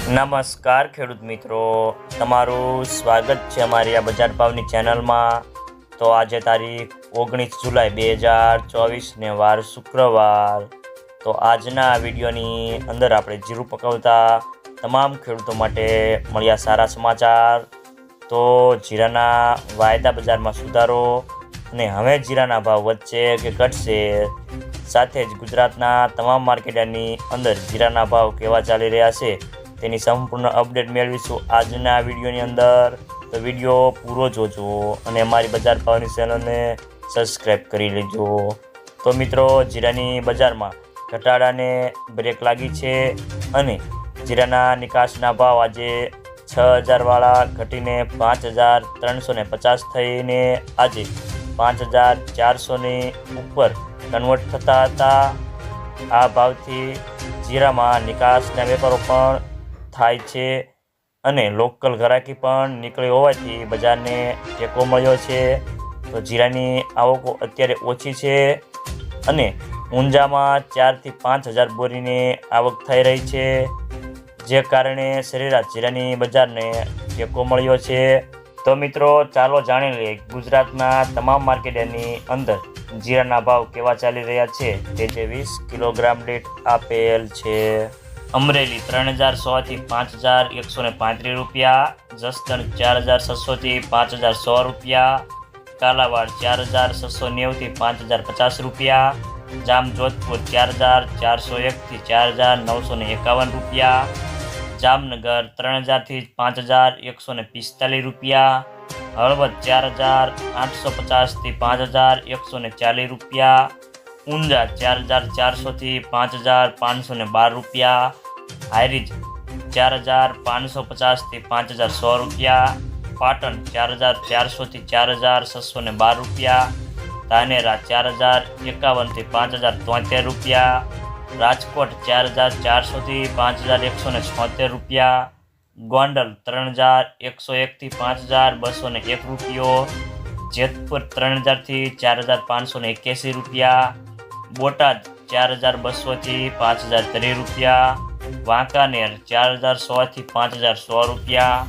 નમસ્કાર ખેડૂત મિત્રો, તમારું સ્વાગત છે અમારી આ બજાર ભાવની ચેનલમાં। તો આજે તારીખ 19 જુલાઈ 2024 ને વાર શુક્રવાર। તો આજના વિડીયોની અંદર આપણે જીરું પકવતા તમામ ખેડૂતો માટે મળ્યા સારા સમાચાર। તો જીરાના વાયદા બજારમાં સુધારો અને હવે જીરાના ભાવ વધશે કે ઘટશે, સાથે જ ગુજરાતના તમામ માર્કેટની અંદર જીરાના ભાવ કેવા ચાલી રહ્યા છે તેની સંપૂર્ણ અપડેટ મેળવીશું આજના વિડીયોની અંદર। તો વિડીયો પૂરો જોજો અને અમારી બજાર ભાવની ચેનલને સબસ્ક્રાઈબ કરી લેજો। તો મિત્રો, જીરાની બજારમાં ઘટાડાને બ્રેક લાગી છે અને જીરાના નિકાસના ભાવ આજે 6000 વાળા ઘટીને 5350 થઈને આજે 5400ની ઉપર કન્વર્ટ થતા હતા। આ ભાવથી જીરામાં નિકાસના વેપારો પણ થાય છે અને લોકલ ઘરાકી પણ નીકળી હોવાથી બજારને ટેકો મળ્યો છે। તો જીરાની આવકો અત્યારે ઓછી છે અને ઊંઝામાં 4000 થી 5000 બોરીની આવક થઈ રહી છે, જે કારણે સરેરાશ જીરાની બજારને ટેકો મળ્યો છે। તો મિત્રો, ચાલો જાણી લઈએ ગુજરાતના તમામ માર્કેટની અંદર જીરાના ભાવ કેવા ચાલી રહ્યા છે તે જે 20 કિલોગ્રામ દીઠ આપેલ છે। અમરેલી 3100 થી 5135 રૂપિયા, જસદણ 4600 થી 5010 રૂપિયા, કાલાવાડ 4690 થી 5050 રૂપિયા, જામજોધપુર 4401 થી 4951 રૂપિયા, જામનગર 3000 થી 5145 રૂપિયા, હળવદ 4850 થી 5140 રૂપિયા, ઊંઝા 4400 થી 5512 રૂપિયા, હારીજ 4550 થી 5100 રૂપિયા, પાટણ 4400 થી 4612 રૂપિયા, ધાનેરા 4051 થી 5073 રૂપિયા, રાજકોટ 4400 થી 5176 રૂપિયા, ગોંડલ 3101 થી 5201 રૂપિયો, જેતપુર 3000 થી 4581 રૂપિયા, બોટાદ 4200 થી 5030 રૂપિયા, વાંકાનેર 4100 થી 5100 રૂપિયા,